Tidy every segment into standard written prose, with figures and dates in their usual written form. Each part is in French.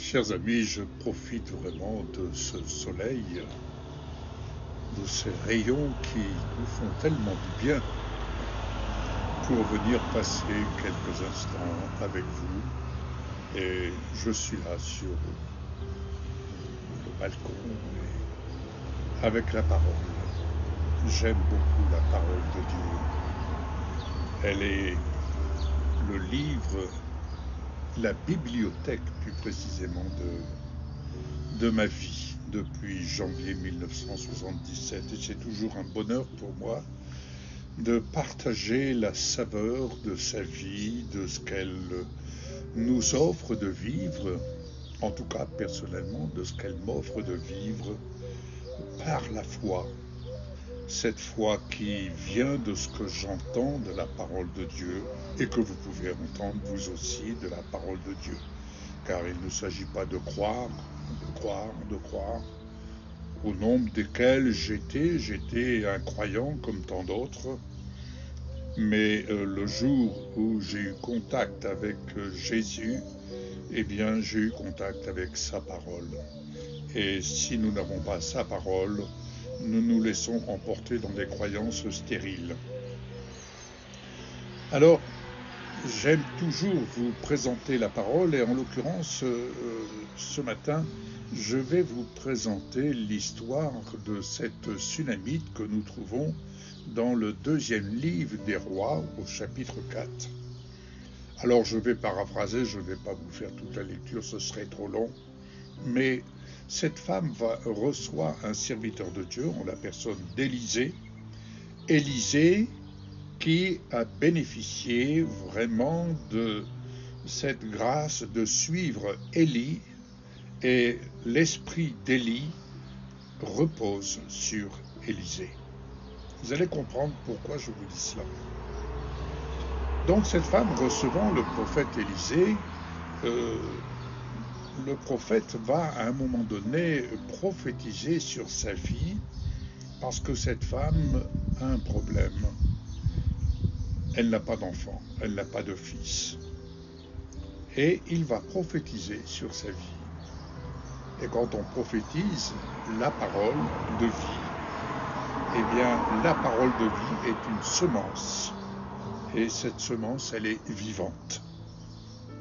Chers amis, je profite vraiment de ce soleil, de ces rayons qui nous font tellement du bien pour venir passer quelques instants avec vous. Et je suis là sur le balcon avec la parole. J'aime beaucoup la parole de Dieu. Elle est le livre, la bibliothèque plus précisément de ma vie depuis janvier 1977. Et c'est toujours un bonheur pour moi de partager la saveur de sa vie, de ce qu'elle nous offre de vivre, en tout cas personnellement, de ce qu'elle m'offre de vivre par la foi. Cette foi qui vient de ce que j'entends de la parole de Dieu et que vous pouvez entendre vous aussi de la parole de Dieu. Car il ne s'agit pas de croire, au nombre desquels j'étais un croyant comme tant d'autres. Mais le jour où j'ai eu contact avec Jésus, eh bien j'ai eu contact avec sa parole. Et si nous n'avons pas sa parole, nous nous laissons emporter dans des croyances stériles. Alors, j'aime toujours vous présenter la parole et en l'occurrence, ce matin, je vais vous présenter l'histoire de cette Sunamite que nous trouvons dans le 2e livre des Rois, au chapitre 4. Alors, je vais paraphraser, je ne vais pas vous faire toute la lecture, ce serait trop long, mais cette femme reçoit un serviteur de Dieu en la personne d'Élisée. Élisée qui a bénéficié vraiment de cette grâce de suivre Élie, et l'esprit d'Élie repose sur Élisée. Vous allez comprendre pourquoi je vous dis cela. Donc cette femme recevant le prophète Élisée, le prophète va à un moment donné prophétiser sur sa vie parce que cette femme a un problème. Elle n'a pas d'enfant, elle n'a pas de fils. Et il va prophétiser sur sa vie. Et quand on prophétise la parole de vie, eh bien la parole de vie est une semence. Et cette semence, elle est vivante.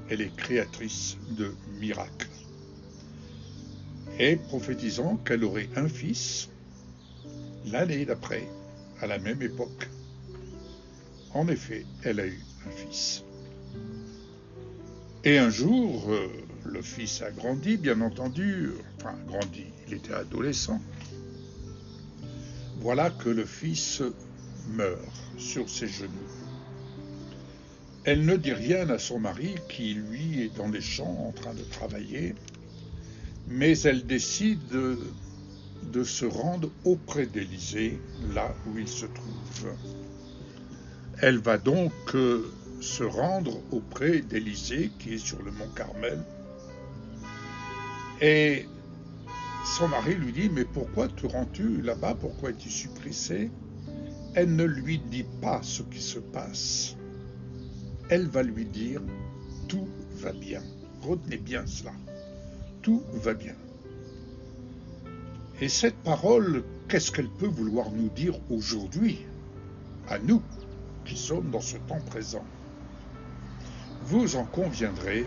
Elle est créatrice de miracles. Et prophétisant qu'elle aurait un fils, l'année d'après, à la même époque, en effet, elle a eu un fils. Et un jour, le fils a grandi, bien entendu, il était adolescent. Voilà que le fils meurt sur ses genoux. Elle ne dit rien à son mari qui, lui, est dans les champs en train de travailler, mais elle décide de se rendre auprès d'Élisée, là où il se trouve. Elle va donc se rendre auprès d'Élisée, qui est sur le mont Carmel, et son mari lui dit « Mais pourquoi te rends-tu là-bas? Pourquoi es-tu si pressé ?» Elle ne lui dit pas ce qui se passe. Elle va lui dire « Tout va bien ». Retenez bien cela. Tout va bien. Et cette parole, qu'est-ce qu'elle peut vouloir nous dire aujourd'hui, à nous qui sommes dans ce temps présent? Vous en conviendrez,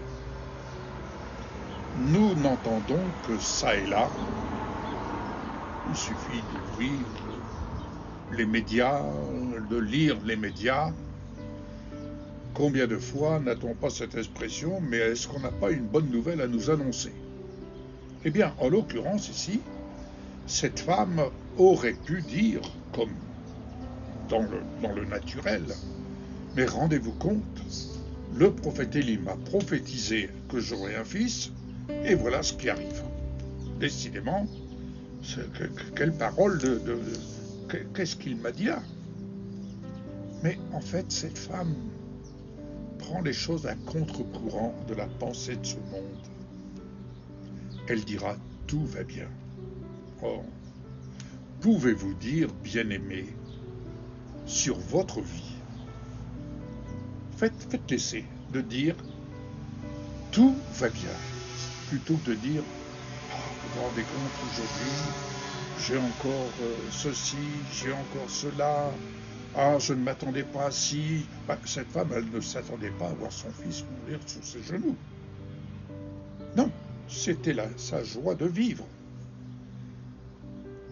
nous n'entendons que ça et là. Il suffit d'ouvrir les médias, de lire les médias. Combien de fois n'a-t-on pas cette expression, mais est-ce qu'on n'a pas une bonne nouvelle à nous annoncer? Eh bien, en l'occurrence ici, cette femme aurait pu dire, comme dans le naturel, mais rendez-vous compte, le prophète Élie m'a prophétisé que j'aurais un fils, et voilà ce qui arrive. Décidément, quelle parole qu'est-ce qu'il m'a dit là? Mais en fait, cette femme prend les choses à contre-courant de la pensée de ce monde. Elle dira « tout va bien ». Or, pouvez-vous dire, bien-aimé, sur votre vie, faites l'essai de dire « tout va bien ». plutôt que de dire « Ah, vous vous rendez compte, aujourd'hui, j'ai encore ceci, j'ai encore cela, ah, je ne m'attendais pas à ci. » Cette femme, elle ne s'attendait pas à voir son fils mourir sur ses genoux. Non, c'était sa joie de vivre.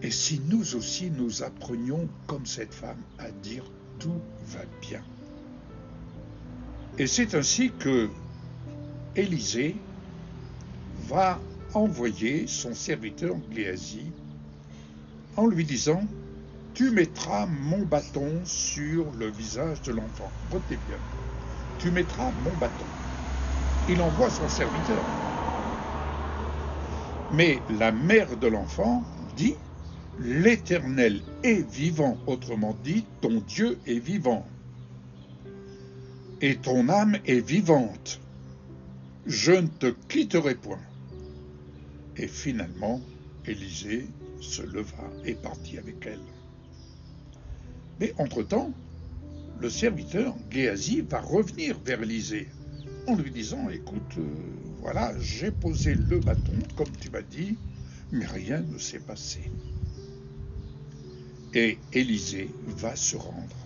Et si nous aussi nous apprenions, comme cette femme, à dire « tout va bien ». Et c'est ainsi que Élisée va envoyer son serviteur Géasi en lui disant « Tu mettras mon bâton sur le visage de l'enfant. » Retenez bien, « Tu mettras mon bâton. » Il envoie son serviteur. Mais la mère de l'enfant dit « L'Éternel est vivant, autrement dit, ton Dieu est vivant. Et ton âme est vivante. Je ne te quitterai point. » Et finalement, Élisée se leva et partit avec elle. Mais entre-temps, le serviteur Géasi va revenir vers Élisée en lui disant « Écoute, voilà, j'ai posé le bâton, comme tu m'as dit, mais rien ne s'est passé. » Et Élisée va se rendre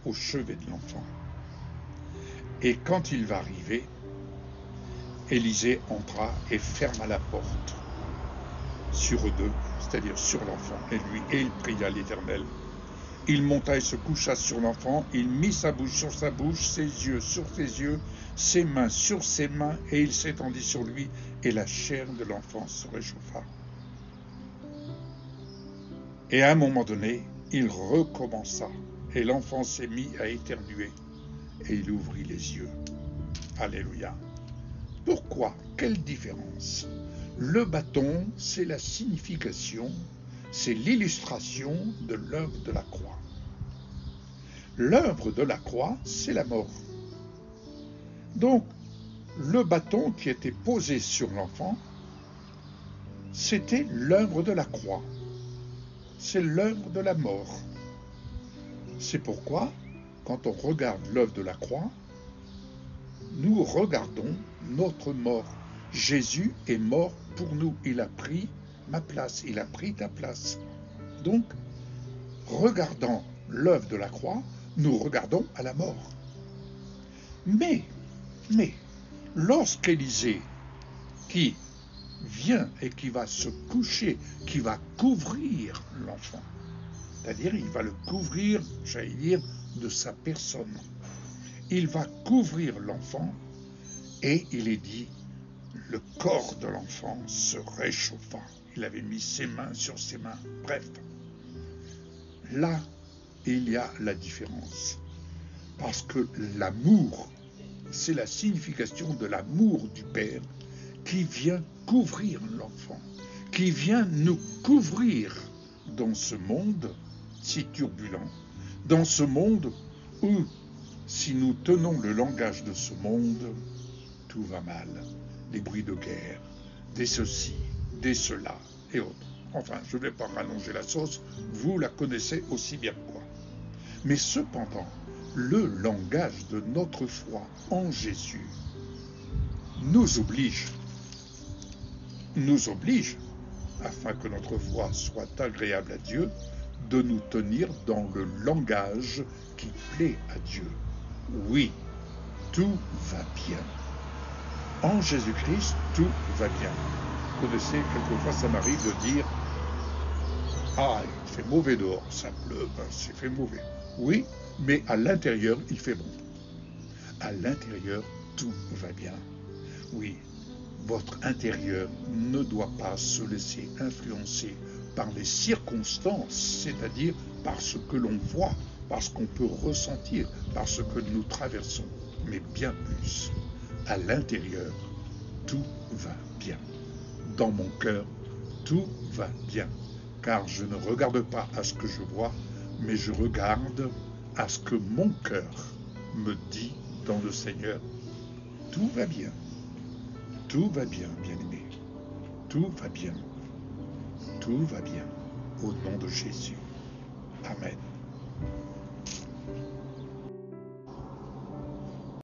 au chevet de l'enfant. Et quand il va arriver, Élisée entra et ferma la porte sur eux deux, c'est-à-dire sur l'enfant et lui, et il pria l'Éternel. Il monta et se coucha sur l'enfant, il mit sa bouche sur sa bouche, ses yeux sur ses yeux, ses mains sur ses mains, et il s'étendit sur lui, et la chair de l'enfant se réchauffa. Et à un moment donné, il recommença, et l'enfant s'est mis à éternuer, et il ouvrit les yeux. Alléluia. Pourquoi? Quelle différence? Le bâton, c'est la signification, c'est l'illustration de l'œuvre de la croix. L'œuvre de la croix, c'est la mort. Donc, le bâton qui était posé sur l'enfant, c'était l'œuvre de la croix. C'est l'œuvre de la mort. C'est pourquoi, quand on regarde l'œuvre de la croix, nous regardons notre mort. Jésus est mort pour nous. Il a pris ma place. Il a pris ta place. Donc, regardant l'œuvre de la croix, nous regardons à la mort. Mais, lorsqu'Élisée, qui vient et qui va se coucher, qui va couvrir l'enfant, c'est-à-dire il va le couvrir, j'allais dire, de sa personne. Il va couvrir l'enfant et il est dit, le corps de l'enfant se réchauffa. Il avait mis ses mains sur ses mains. Bref, là, il y a la différence. Parce que l'amour, c'est la signification de l'amour du Père qui vient couvrir l'enfant, qui vient nous couvrir dans ce monde si turbulent, dans ce monde où, si nous tenons le langage de ce monde, tout va mal. Des bruits de guerre, des ceci, des cela et autres. Enfin, je ne vais pas rallonger la sauce, vous la connaissez aussi bien que moi. Mais cependant, le langage de notre foi en Jésus nous oblige, afin que notre foi soit agréable à Dieu, de nous tenir dans le langage qui plaît à Dieu. Oui, tout va bien. En Jésus-Christ, tout va bien. Vous connaissez, quelquefois ça m'arrive de dire « Ah, il fait mauvais dehors, ça pleut, c'est fait mauvais. » Oui, mais à l'intérieur, il fait bon. À l'intérieur, tout va bien. Oui, votre intérieur ne doit pas se laisser influencer par les circonstances, c'est-à-dire par ce que l'on voit, par ce qu'on peut ressentir, par ce que nous traversons, mais bien plus. À l'intérieur, tout va bien. Dans mon cœur, tout va bien. Car je ne regarde pas à ce que je vois, mais je regarde à ce que mon cœur me dit dans le Seigneur. Tout va bien. Tout va bien, bien-aimé. Tout va bien. Tout va bien. Au nom de Jésus. Amen.